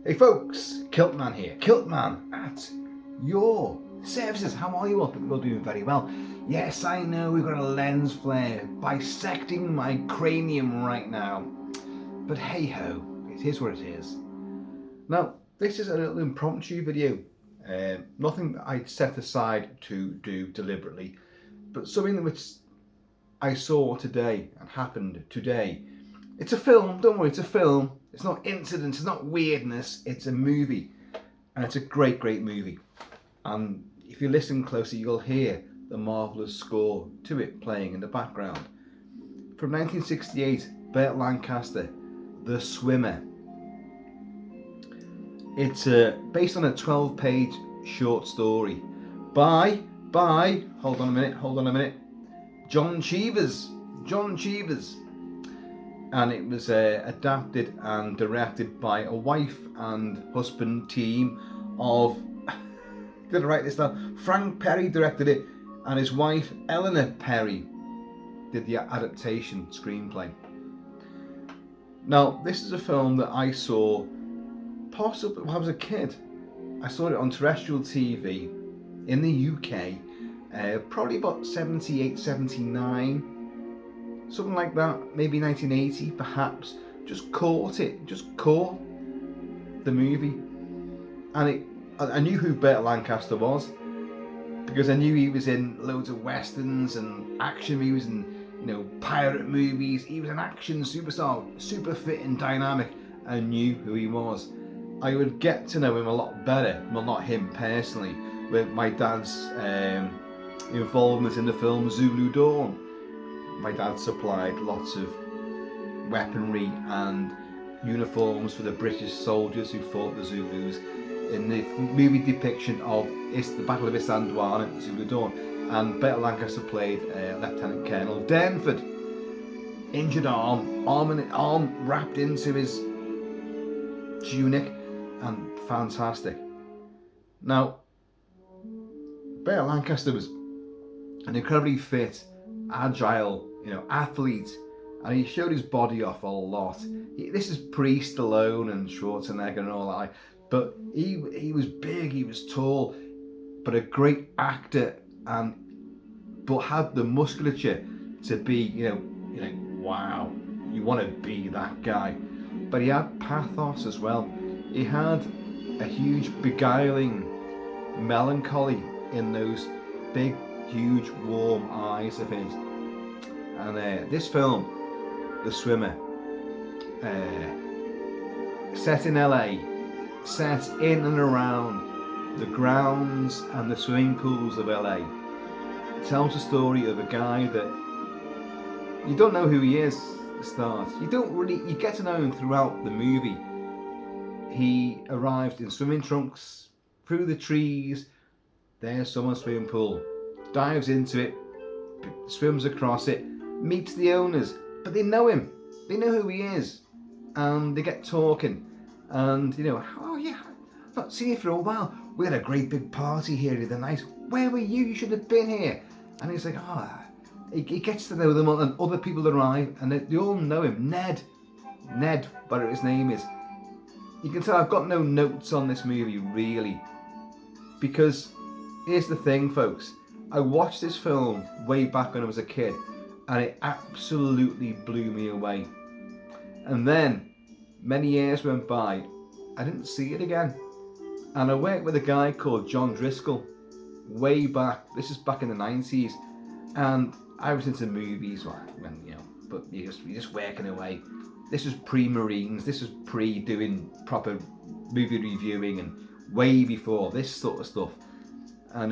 Hey folks, Kilt-Man here. Kilt-Man at your services. How are you all? We're doing very well. Yes, I know we've got a lens flare bisecting my cranium right now. But hey ho, it is what it is. Now, this is a little impromptu video. Nothing that I'd set aside to do deliberately, but something which I saw today and happened today. It's a film, don't worry, it's a film. It's not incident, it's not weirdness, it's a movie. And it's a great, great movie. And if you listen closely, you'll hear the marvellous score to it playing in the background. From 1968, Burt Lancaster, The Swimmer. It's based on a 12-page short story by, hold on a minute, John Cheevers. And it was adapted and directed by a wife and husband team of, did I write this down? Frank Perry directed it, and his wife Eleanor Perry did the adaptation screenplay. Now, this is a film that I saw possibly when I was a kid. I saw it on terrestrial TV in the UK, probably about 78, 79. Something like that, maybe 1980 perhaps. Just caught the movie. And I knew who Burt Lancaster was, because I knew he was in loads of westerns and action movies and, you know, pirate movies. He was an action superstar, super fit and dynamic. I knew who he was. I would get to know him a lot better, well, not him personally, with my dad's involvement in the film Zulu Dawn. My dad supplied lots of weaponry and uniforms for the British soldiers who fought the Zulus in the movie depiction of the Battle of Isandlwana, Zulu Dawn. And Burt Lancaster played Lieutenant Colonel Durnford. Injured arm wrapped into his tunic, and fantastic. Now, Burt Lancaster was an incredibly fit, agile, athlete, and he showed his body off a lot. This is pre-Stallone and Schwarzenegger and all that, but he was big, he was tall, but a great actor, but had the musculature to be, wow, you want to be that guy. But he had pathos as well. He had a huge beguiling melancholy in those big, huge, warm eyes of his. And this film, The Swimmer, set in LA, set in and around the grounds and the swimming pools of LA, it tells the story of a guy that you don't know who he is at the start. You get to know him throughout the movie. He arrived in swimming trunks, through the trees, there's someone's swimming pool, dives into it, swims across it, meets the owners, but they know him, they know who he is, and they get talking, and oh yeah, I've not seen you for a while, we had a great big party here the other night, where were you should have been here. And he's like, he gets to know them, and other people arrive, and they all know him. Ned, whatever his name is. You can tell I've got no notes on this movie, really, because here's the thing, folks. I watched this film way back when I was a kid, and it absolutely blew me away. And then, many years went by, I didn't see it again. And I worked with a guy called John Driscoll, way back, this is back in the 90s, and I was into movies, but you're just working away. This was pre-Marines, this was pre-doing proper movie reviewing, and way before this sort of stuff. And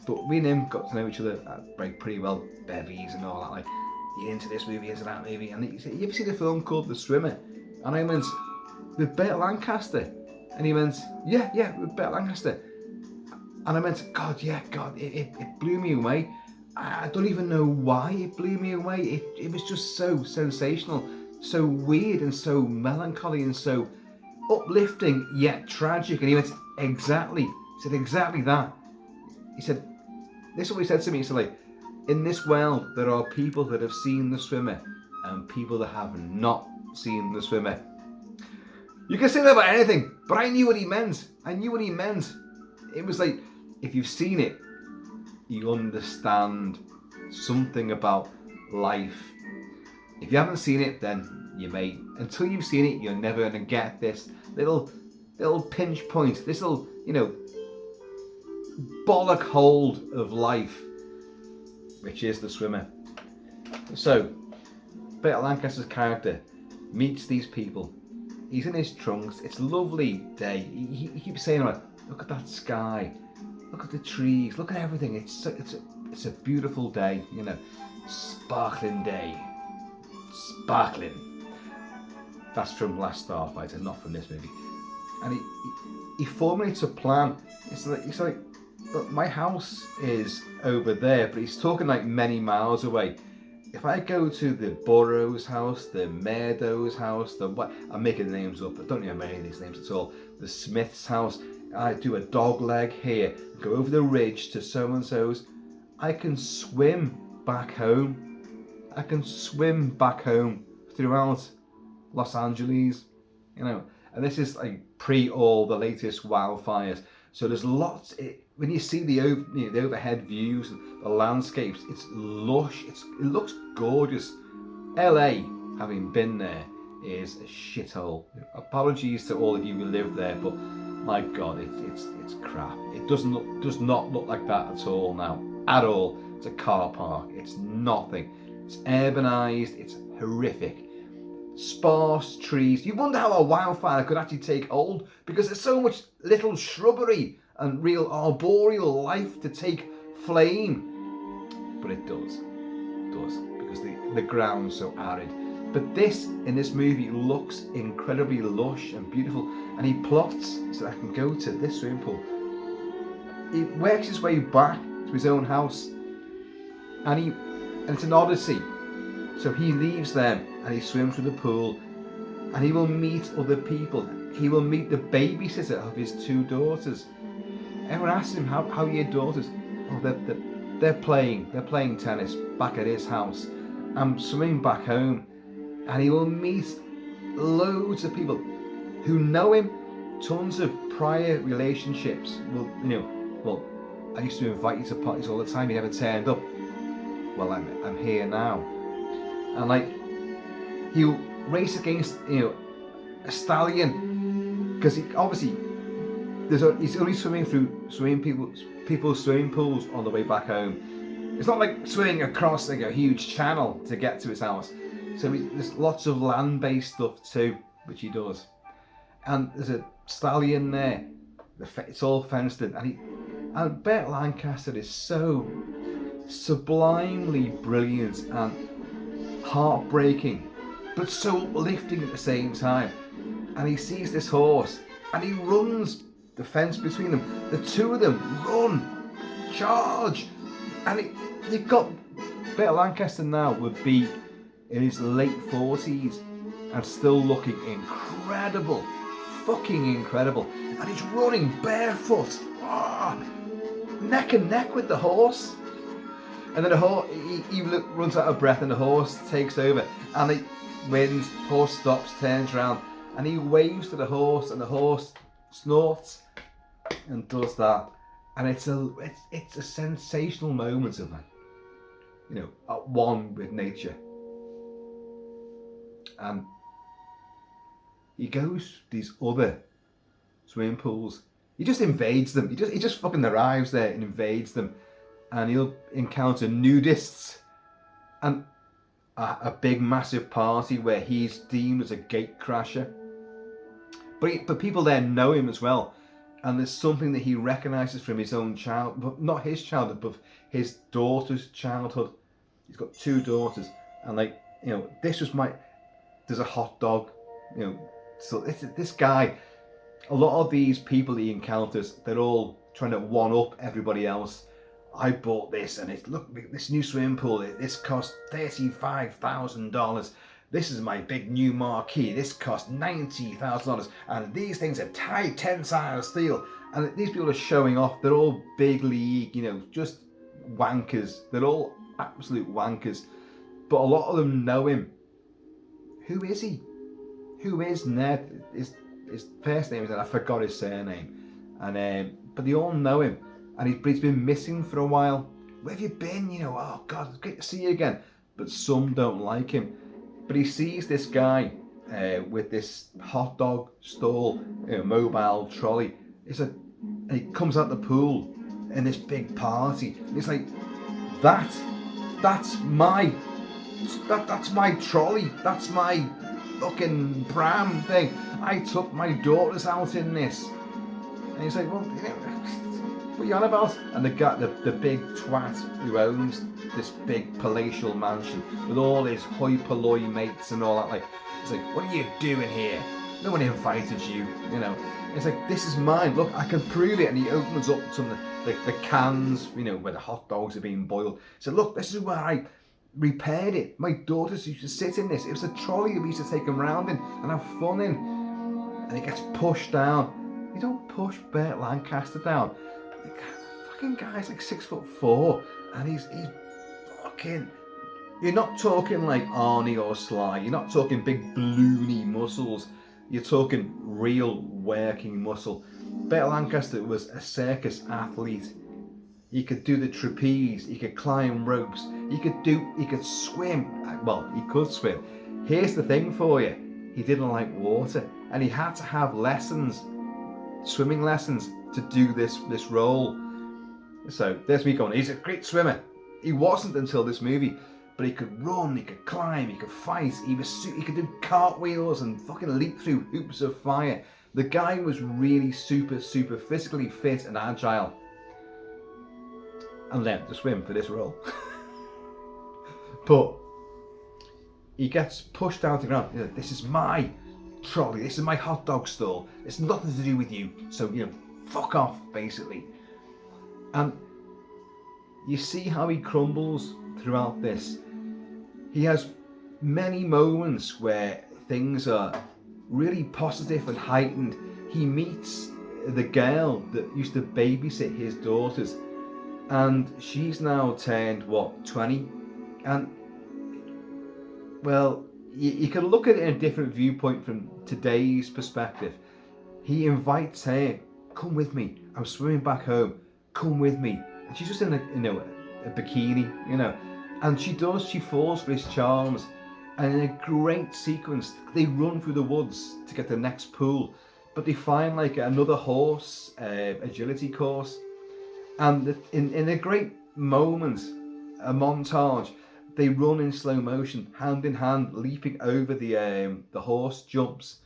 but we and him got to know each other pretty well, bevies and all that, like, you into this movie, into that movie, and he said, you ever seen a film called The Swimmer? And I went, with Burt Lancaster? And he went, yeah, with Burt Lancaster. And I went, God, it blew me away. I don't even know why it blew me away. It was just so sensational, so weird and so melancholy and so uplifting yet tragic. And he went, exactly. He said, exactly that. He said, this is what he said to me. He said, like, in this world, there are people that have seen The Swimmer and people that have not seen The Swimmer. You can say that about anything, but I knew what he meant. It was like, if you've seen it, you understand something about life. If you haven't seen it, then you may. Until you've seen it, you're never going to get this little pinch point, this little, bollock hold of life, which is the swimmer. So, Burt Lancaster's character meets these people. He's in his trunks. It's a lovely day. He keeps saying, like, look at that sky, look at the trees, look at everything. It's a beautiful day, sparkling day, sparkling. That's from Last Starfighter, not from this movie. And he formulates a plan. It's like, look, my house is over there, but he's talking like many miles away. If I go to the Burrows house, the Meadows house, I'm making names up, I don't remember any of these names at all. The Smith's house, I do a dog leg here, go over the ridge to so-and-so's, I can swim back home. Throughout Los Angeles, and this is like pre all the latest wildfires. So there's lots. When you see the overhead views, the landscapes, it's lush. It looks gorgeous. LA, having been there, is a shithole. Apologies to all of you who live there, but my God, it's crap. It does not look like that at all now. At all. It's a car park. It's nothing. It's urbanized. It's horrific. Sparse trees. You wonder how a wildfire could actually take hold, because there's so much little shrubbery and real arboreal life to take flame. But it does, because the ground's so arid. But this, in this movie, looks incredibly lush and beautiful, and he plots so that I can go to this swimming pool. He works his way back to his own house, and it's an Odyssey. So he leaves them and he swims through the pool, and he will meet other people. He will meet the babysitter of his two daughters. Everyone asks him, how are your daughters? Oh, they're playing tennis back at his house. I'm swimming back home. And he will meet loads of people who know him, tons of prior relationships. Well, I used to invite you to parties all the time, you never turned up. Well, I'm here now. And he'll race against a stallion, because he's only swimming through people's swimming pools on the way back home. It's not like swimming across like a huge channel to get to his house. So there's lots of land-based stuff too, which he does. And there's a stallion there. It's all fenced in, and Burt Lancaster is so sublimely brilliant and heartbreaking, but so uplifting at the same time. And he sees this horse, and he runs the fence between them. The two of them run, charge, and you've got Burt Lancaster now would be in his late 40s and still looking incredible, fucking incredible. And he's running barefoot, neck and neck with the horse. And then the horse, he runs out of breath, and the horse takes over, and it wins. Horse stops, turns around, and he waves to the horse, and the horse snorts and does that. And it's a sensational moment of at one with nature. And he goes to these other swimming pools. He just invades them. He just fucking arrives there and invades them. And he'll encounter nudists and a big massive party where he's deemed as a gate crasher. But people there know him as well. And there's something that he recognises from his own child, but not his childhood, but his daughter's childhood. He's got two daughters, and this was there's a hot dog, so this guy, a lot of these people he encounters, they're all trying to one up everybody else. I bought this, and look, this new swimming pool, this cost $35,000. This is my big new marquee. This cost $90,000, and these things are high tensile steel. And these people are showing off. They're all big league, just wankers. They're all absolute wankers. But a lot of them know him. Who is he? Who is Ned? his first name is, and I forgot his surname, and but they all know him, and he's been missing for a while. Where have you been? You know, oh God, it's great to see you again. But some don't like him. But he sees this guy with this hot dog stall, mobile trolley. And he comes out the pool in this big party. And he's like, that's my trolley. That's my fucking pram thing. I took my daughters out in this. And he's like, well, what are you on about? And the big twat who owns this big palatial mansion with all his hoi polloi mates and all that, like, he's like, what are you doing here? No one invited you, you know. It's like, this is mine. Look, I can prove it. And he opens up some of the cans, where the hot dogs are being boiled. He said, look, this is where I repaired it. My daughters used to sit in this. It was a trolley that we used to take them round in and have fun in. And he gets pushed down. You don't push Burt Lancaster down. The fucking guy's like 6'4", and he's fucking. You're not talking like Arnie or Sly. You're not talking big balloony muscles. You're talking real working muscle. Burt Lancaster was a circus athlete. He could do the trapeze. He could climb ropes. He could swim. Well, he could swim. Here's the thing for you. He didn't like water, and he had to have lessons, swimming lessons, to do this role. So there's me going, he's a great swimmer. He wasn't until this movie, but he could run, he could climb, he could fight, he could do cartwheels and fucking leap through hoops of fire. The guy was really super physically fit and agile, and learned to swim for this role. But he gets pushed down to the ground. This is my trolley, this is my hot dog stall, it's nothing to do with you, so fuck off, basically. And you see how he crumbles throughout this. He has many moments where things are really positive and heightened. He meets the girl that used to babysit his daughters, and she's now turned 20, and well, you can look at it in a different viewpoint from today's perspective. He invites her, come with me, I'm swimming back home, come with me. And she's just in a bikini, and she falls for his charms. And in a great sequence, they run through the woods to get the next pool, but they find like another horse agility course, and in a great moment, a montage, they run in slow motion, hand in hand, leaping over the horse jumps,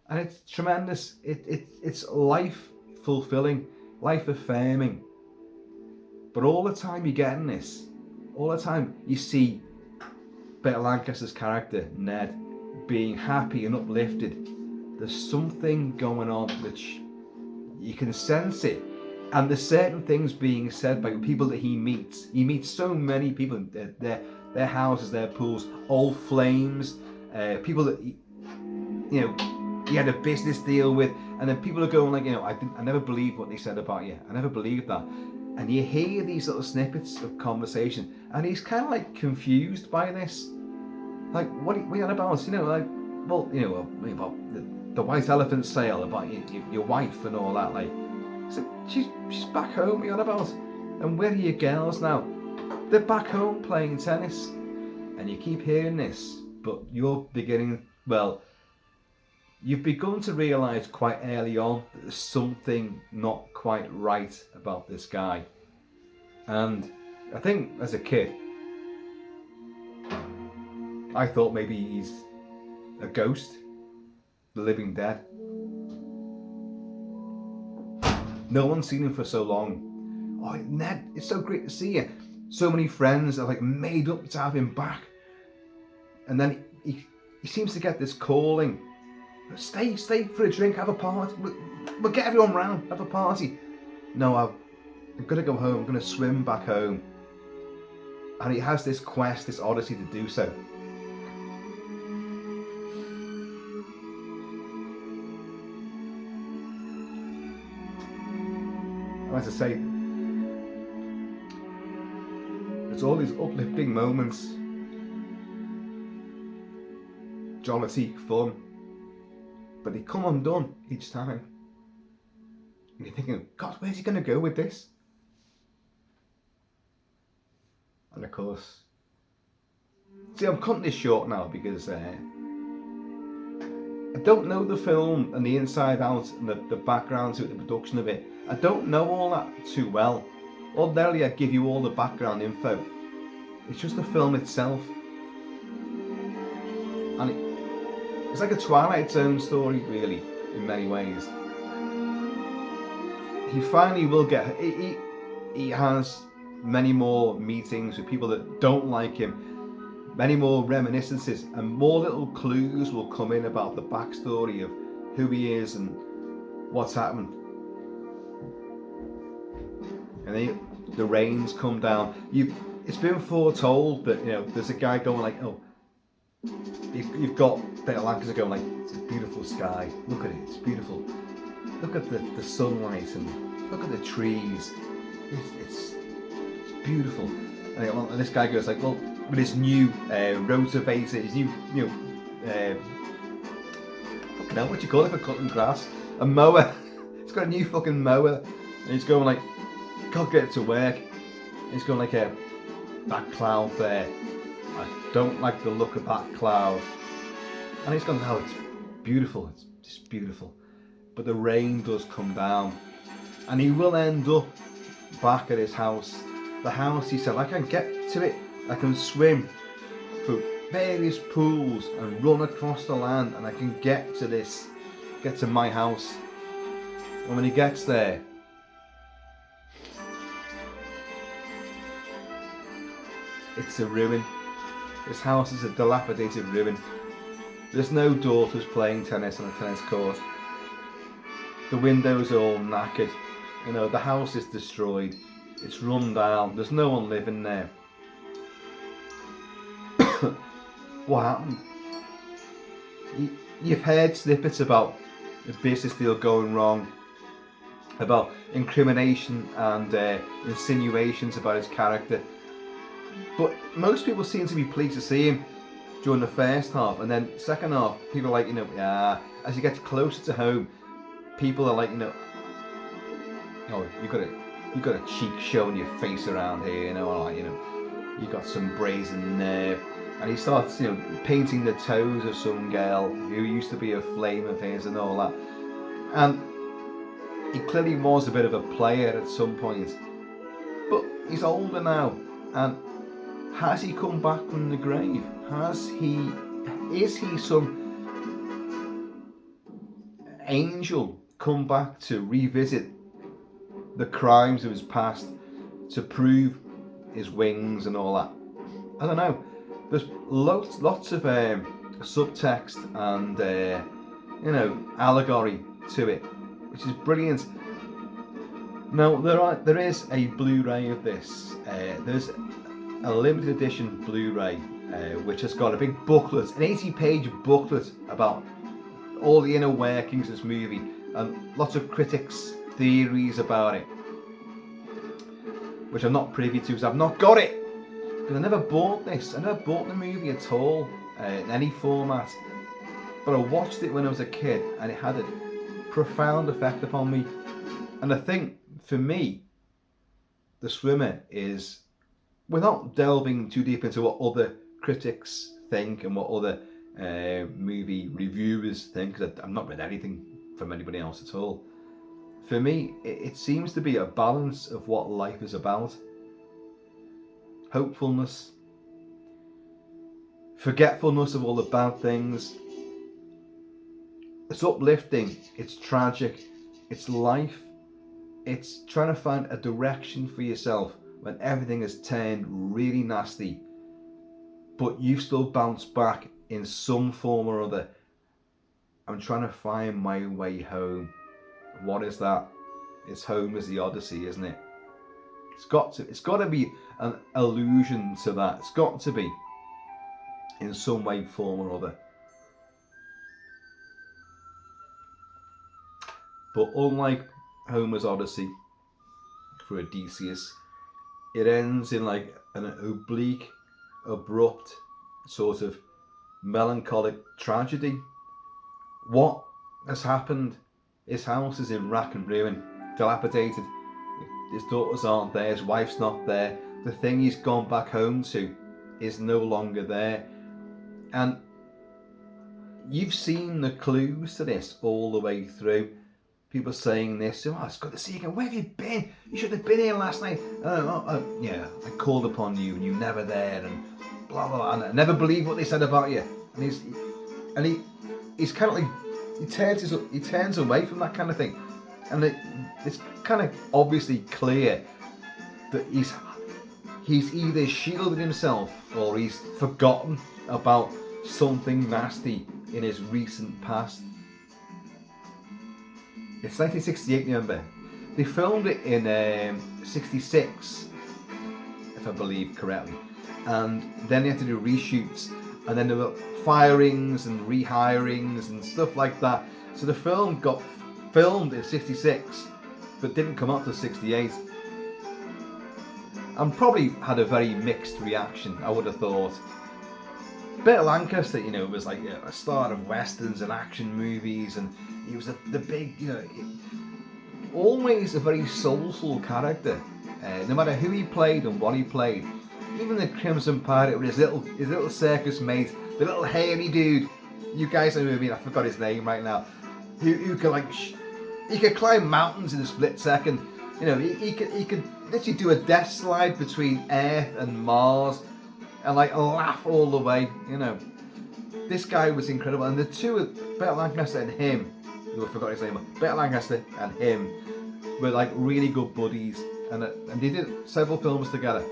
and it's tremendous. It's life fulfilling, life affirming. But all the time you're getting this, all the time you see Burt Lancaster's character Ned being happy and uplifted. There's something going on which you can sense it, and there's certain things being said by people that he meets. He meets so many people, their houses, their pools, old flames, people that he had a business deal with, and then people are going like, I never believed what they said about you. I never believed that. And you hear these little snippets of conversation, and he's kind of like confused by this. Like, what are you on about? About the white elephant sale, about your wife and all that. Like, so she's back home. What are you on about? And where are your girls now? They're back home playing tennis. And you keep hearing this, but you've begun to realise quite early on that there's something not quite right about this guy. And I think as a kid, I thought maybe he's a ghost, the living dead. No one's seen him for so long. Oh, Ned, it's so great to see you. So many friends are like made up to have him back. And then he seems to get this calling. Stay for a drink, have a party. We'll get everyone round, have a party. No, I'm going to go home, I'm going to swim back home. And he has this quest, this Odyssey to do so. As I say, there's all these uplifting moments, jollity, fun, but they come undone each time. And you're thinking, God, where's he going to go with this? And of course, see, I'm cutting this short now because I don't know the film and the inside out and the background to it, the production of it. I don't know all that too well. Ordinarily, I'd give you all the background info. It's just the film itself. And it's like a Twilight Zone story, really, in many ways. He finally will get... He has many more meetings with people that don't like him, many more reminiscences, and more little clues will come in about the backstory of who he is and what's happened. And then the rains come down. It's been foretold that, you know, there's a guy going like, oh, you've got Burt Lancaster going like, it's a beautiful sky, look at it, it's beautiful. Look at the sunlight and look at the trees. It's beautiful. And this guy goes like, well, with his new rotavator, his new, you know, fucking hell, what do you call it for cutting grass? A mower. He's got a new fucking mower, and he's going like, God, get it to work. He's going like, that cloud there, I don't like the look of that cloud. And he's going, no, it's beautiful, it's just beautiful. But the rain does come down, and he will end up back at his house. The house, he said, I can get to it, I can swim through various pools and run across the land, and I can get to my house. And when he gets there, it's a ruin. His house is a dilapidated ruin. There's no daughters playing tennis on a tennis court. The windows are all knackered. You know, the house is destroyed. It's run down. There's no one living there. What happened? You've heard snippets about a business deal going wrong, about incrimination and insinuations about his character. But most people seem to be pleased to see him during the first half, and then second half, people are like, you know, yeah. As he gets closer to home, people are like, you know, oh, you got a cheek showing your face around here, you know, like, you know, you got some brazen nerve. And he starts, you know, painting the toes of some girl who used to be a flame of his and all that. And he clearly was a bit of a player at some point, but he's older now. And has he come back from the grave? Is he some angel come back to revisit the crimes of his past, to prove his wings and all that? I don't know. There's lots of subtext and you know, allegory to it, which is brilliant. Now there is a Blu-ray of this. There's a limited edition Blu-ray which has got a big booklet, an 80-page booklet about all the inner workings of this movie and lots of critics' theories about it, which I'm not privy to because I've not got it. Because I never bought this. I never bought the movie at all in any format. But I watched it when I was a kid and it had a profound effect upon me. And I think, for me, The Swimmer is, without delving too deep into what other critics think and what other movie reviewers think, because I've not read anything from anybody else at all. For me, it seems to be a balance of what life is about. Hopefulness, forgetfulness of all the bad things. It's uplifting, it's tragic, it's life. It's trying to find a direction for yourself when everything has turned really nasty, but you've still bounced back in some form or other. I'm trying to find my way home. What is that? It's home is the Odyssey, isn't it? It's got to be an allusion to that. It's got to be in some way, form or other. But unlike Homer's Odyssey for Odysseus, it ends in like an oblique, abrupt, sort of melancholic tragedy. What has happened. His house is in rack and ruin, dilapidated. His daughters aren't there, his wife's not there. The thing he's gone back home to is no longer there. And you've seen the clues to this all the way through. People saying this, oh, it's good to see you again. Where have you been? You should have been here last night. Yeah, I called upon you and you were never there, and blah blah. And I never believed what they said about you. And he's kind of like he turns away from that kind of thing, and it's kind of obviously clear that he's either shielded himself or he's forgotten about something nasty in his recent past. It's 1968, remember? They filmed it in 66, if I believe correctly. And then they had to do reshoots. And then there were firings and rehirings and stuff like that. So the film got filmed in 66, but didn't come out till 68. And probably had a very mixed reaction, I would have thought. Burt Lancaster, was like a star of westerns and action movies, and he was the big, always a very soulful character. No matter who he played and what he played, even the Crimson Pirate with his little circus mate, the little hairy dude. You guys know who I mean. I forgot his name right now. Who could he could climb mountains in a split second. He could literally do a death slide between Earth and Mars. And laugh all the way, This guy was incredible, and the two, Burt Lancaster and him, I forgot his name, Burt Lancaster and him were really good buddies, and they did several films together.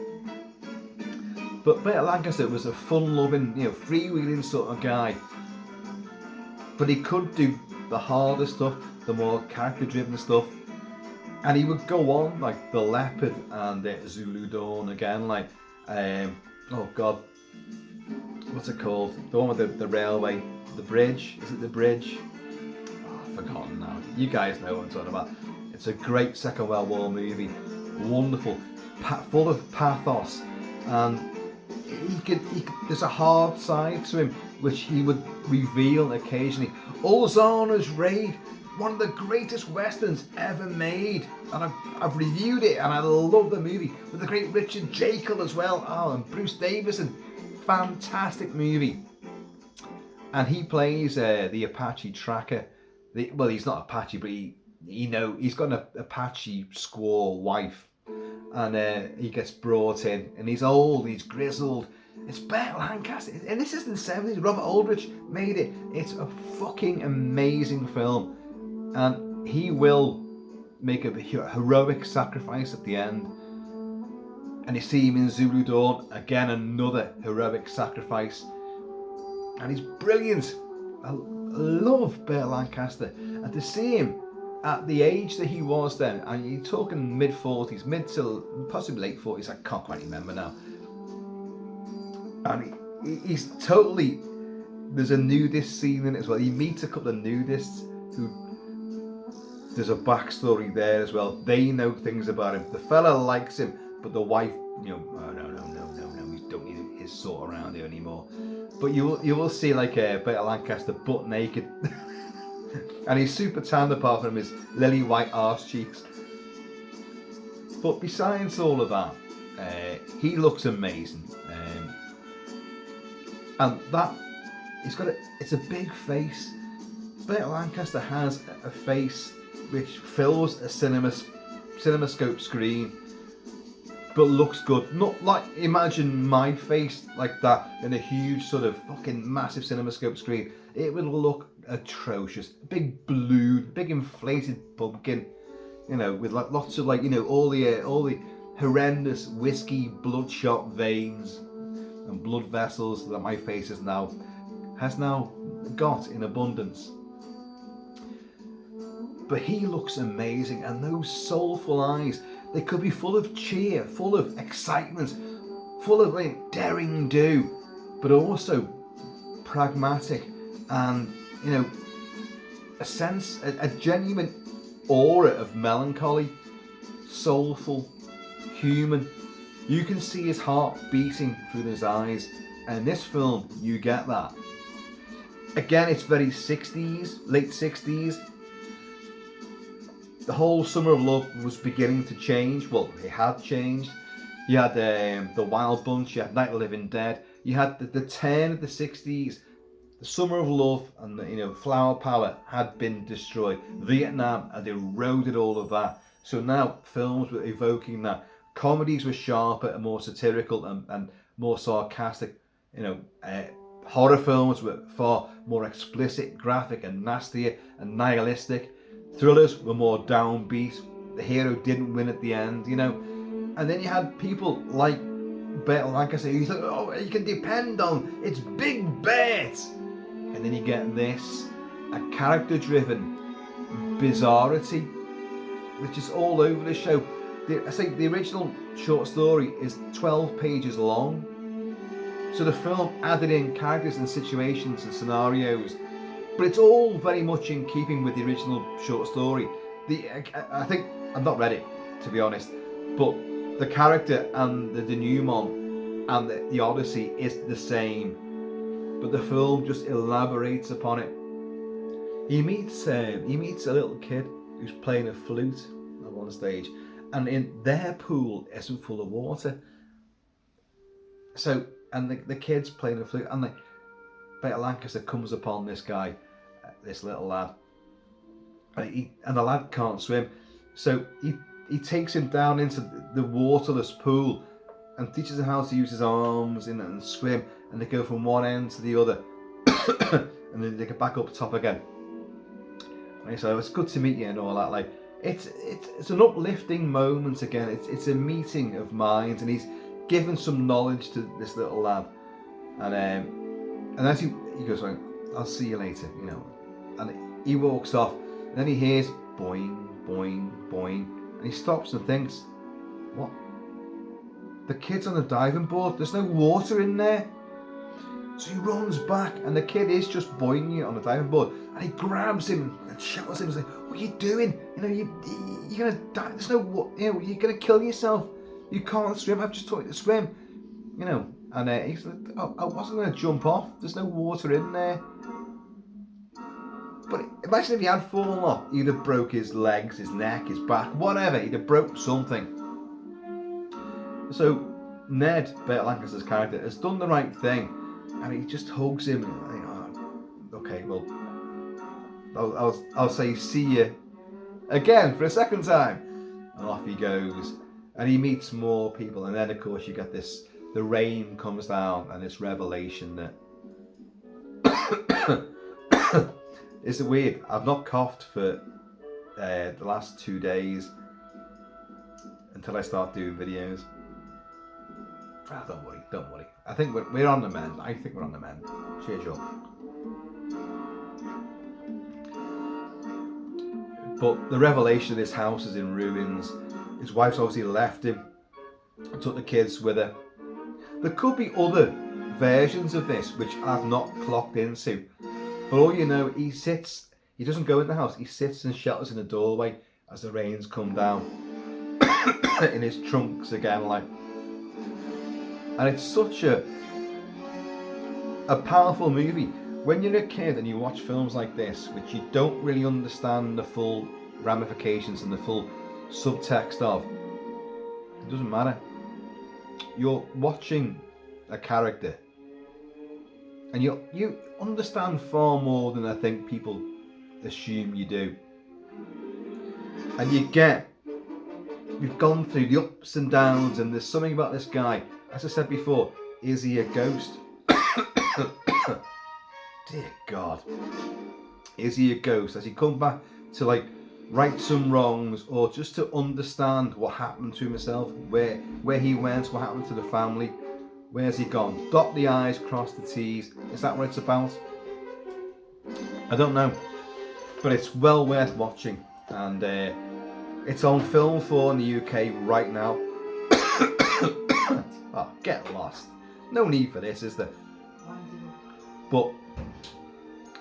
But Burt Lancaster was a fun-loving, freewheeling sort of guy, but he could do the harder stuff, the more character-driven stuff, and he would go on like The Leopard and Zulu Dawn again, oh God, what's it called? The one with the railway, the bridge. Is it the bridge? Oh, I've forgotten now. You guys know what I'm talking about. It's a great Second World War movie, wonderful, full of pathos, and there's a hard side to him which he would reveal occasionally. Ozana's Raid, one of the greatest westerns ever made, and I've reviewed it and I love the movie, with the great Richard Jekyll as well, and Bruce Davison. Fantastic movie. And he plays the Apache tracker. Well, he's not Apache, but he's got an Apache squaw wife, and he gets brought in, and he's old, he's grizzled. It's Burt Lancaster, and this is in the 70s. Robert Aldrich made it. It's a fucking amazing film. And he will make a heroic sacrifice at the end. And you see him in Zulu Dawn, again another heroic sacrifice. And he's brilliant. I love Burt Lancaster. And to see him at the age that he was then, and you're talking mid-40s, mid to possibly late 40s, I can't quite remember now. And he's totally, there's a nudist scene in it as well. He meets a couple of nudists who, there's a backstory there as well. They know things about him. The fella likes him, but the wife, oh, no, we don't need his sort around here anymore. But you will see Burt Lancaster butt naked, and he's super tanned apart from his lily white arse cheeks. But besides all of that, he looks amazing, and that it's a big face. Burt Lancaster has a face which fills a cinemascope screen, but looks good. Not like, imagine my face like that in a huge sort of fucking massive cinemascope screen. It would look atrocious. Big balloon, big inflated pumpkin, with lots of all the horrendous whiskey bloodshot veins and blood vessels that my face has now got in abundance. But he looks amazing, and those soulful eyes, they could be full of cheer, full of excitement, full of daring do, but also pragmatic, and a genuine aura of melancholy, soulful, human. You can see his heart beating through his eyes, and in this film you get that. Again, it's very 60s, late 60s. The whole Summer of Love was beginning to change. Well, it had changed. You had the Wild Bunch, you had Night of the Living Dead. You had the turn of the 60s. The Summer of Love and the, flower power had been destroyed. Vietnam had eroded all of that. So now films were evoking that. Comedies were sharper and more satirical and more sarcastic. Horror films were far more explicit, graphic and nastier and nihilistic. Thrillers were more downbeat. The hero didn't win at the end, And then you had people like Burt Lancaster who you thought, oh, you can depend on, it's Big Burt. And then you get this, a character-driven bizarrity, which is all over the show. I think the original short story is 12 pages long. So the film added in characters and situations and scenarios, but it's all very much in keeping with the original short story. I think, I've not read it, to be honest, but the character and the denouement and the Odyssey is the same, but the film just elaborates upon it. He meets a little kid who's playing a flute at one stage, and in their pool isn't full of water. So, and the kid's playing a flute, and Burt Lancaster comes upon this guy, this little lad, and the lad can't swim, so he takes him down into the waterless pool and teaches him how to use his arms and swim, and they go from one end to the other and then they get back up top again. And so it's good to meet you and all that. It's an uplifting moment again. It's a meeting of minds, and he's given some knowledge to this little lad, and as he goes, like, I'll see you later, and he walks off, and then he hears boing, boing, boing, and he stops and thinks, what? The kid's on the diving board, there's no water in there. So he runs back, and the kid is just buoying you on the diving board, and he grabs him and shouts at him, like, what are you doing? You're gonna die, there's no, you're gonna kill yourself. You can't swim, I've just taught you to swim. And he's like, oh, I wasn't gonna jump off, there's no water in there. But imagine if he had fallen off, he'd have broke his legs, his neck, his back, whatever, he'd have broke something. So Ned, Burt Lancaster's character, has done the right thing, and he just hugs him. Okay, well, I'll say see you again for a second time, and off he goes, and he meets more people, and then of course you get this. The rain comes down, and this revelation that it's weird. I've not coughed for the last 2 days until I start doing videos. Don't worry. I think we're on the mend. Cheers up. But the revelation of this house is in ruins. His wife's obviously left him and took the kids with her. There could be other versions of this which I've not clocked into. But all you know, he doesn't go in the house, he sits and shelters in the doorway as the rains come down in his trunks again, and it's such a powerful movie. When you're a kid and you watch films like this, which you don't really understand the full ramifications and the full subtext of, it doesn't matter. You're watching a character, and you understand far more than I think people assume you do. And you've gone through the ups and downs, and there's something about this guy. As I said before, is he a ghost? Dear God. Is he a ghost? Has he come back to right some wrongs, or just to understand what happened to himself, where he went, what happened to the family? Where's he gone? Dot the I's, cross the T's. Is that what it's about? I don't know. But it's well worth watching. And it's on Film 4 in the UK right now. Oh, get lost. No need for this, is there?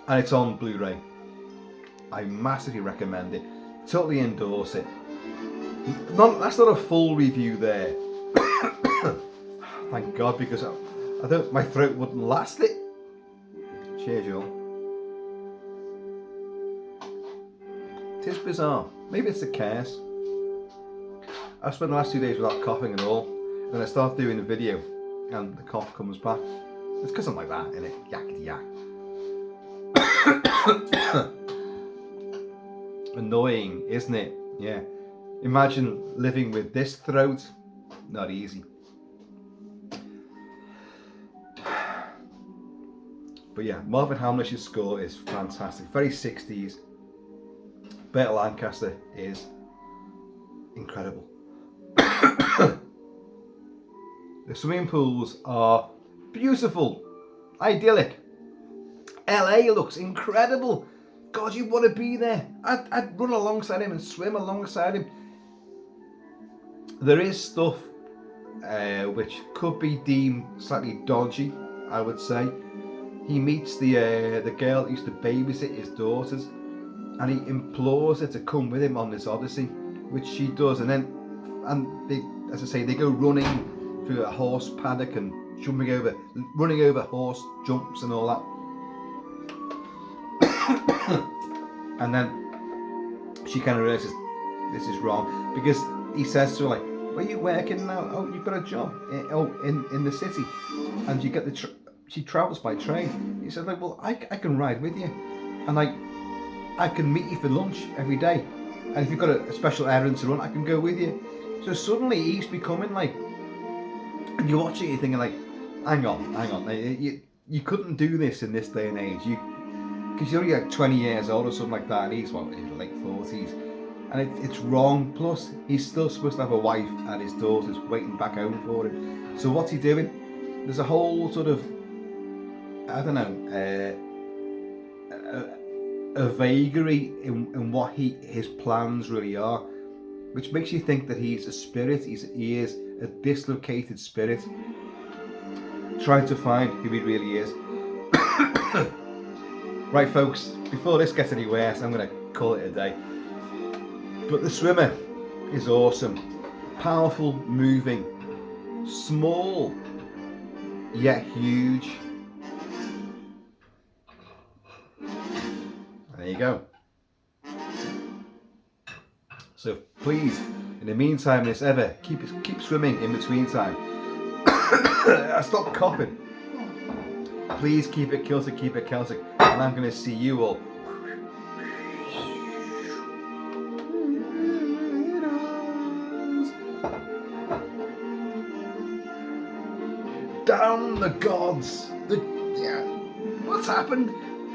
And it's on Blu-ray. I massively recommend it. Totally endorse it. That's not a full review there. Thank God, because my throat wouldn't last it. Cheers, y'all. It is bizarre. Maybe it's the cares. I've spent the last 2 days without coughing at all. Then I start doing a video and the cough comes back. It's because I'm like that, innit? Yakety yak. Annoying, isn't it? Yeah. Imagine living with this throat. Not easy. But yeah, Marvin Hamlish's score is fantastic. Very 60s. Burt Lancaster is incredible. The swimming pools are beautiful, idyllic. LA looks incredible. God, you want to be there. I'd run alongside him and swim alongside him. There is stuff which could be deemed slightly dodgy, I would say. He meets the girl that used to babysit his daughters, and he implores her to come with him on this Odyssey, which she does, and they, as I say, they go running through a horse paddock and running over horse jumps and all that. And then she kind of realizes this is wrong, because he says to her, like, where are you working now? Oh, you've got a job in the city, and you get she travels by train. He said, like, well, I can ride with you, and like, I can meet you for lunch every day, and if you've got a special errand to run, I can go with you. So suddenly he's becoming like, and you're watching it, you're thinking like, hang on, you couldn't do this in this day and age, because you're only like 20 years old or something like that, and he's in his late 40s, and it's wrong. Plus, he's still supposed to have a wife and his daughters waiting back home for him. So what's he doing? There's a whole sort of, I don't know, a vagary in what his plans really are, which makes you think that he's a spirit. He is a dislocated spirit, trying to find who he really is. Right, folks, before this gets any worse, I'm going to call it a day. But The Swimmer is awesome. Powerful, moving, small, yet huge. There you go. So please, in the meantime, this ever, keep swimming in between time. I stopped coughing. Please keep it Kilty, keep it Celtic, and I'm going to see you all down the gods. What's happened?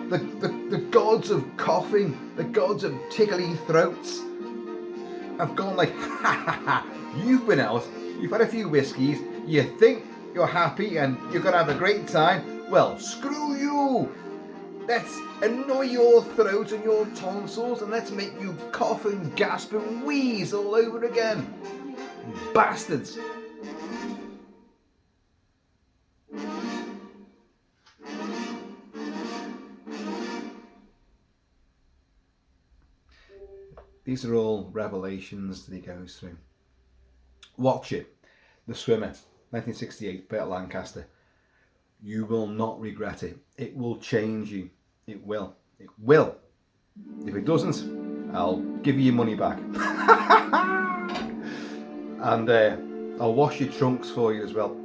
The gods of coughing, the gods of tickly throats have gone like, ha ha ha, you've been out, you've had a few whiskies, you think you're happy and you're going to have a great time. Well, screw you. Let's annoy your throat and your tonsils, and let's make you cough and gasp and wheeze all over again. Bastards. These are all revelations that he goes through. Watch it. The Swimmer, 1968, Burt Lancaster. You will not regret it. It will change you. It will. It will. If it doesn't, I'll give you your money back. And I'll wash your trunks for you as well.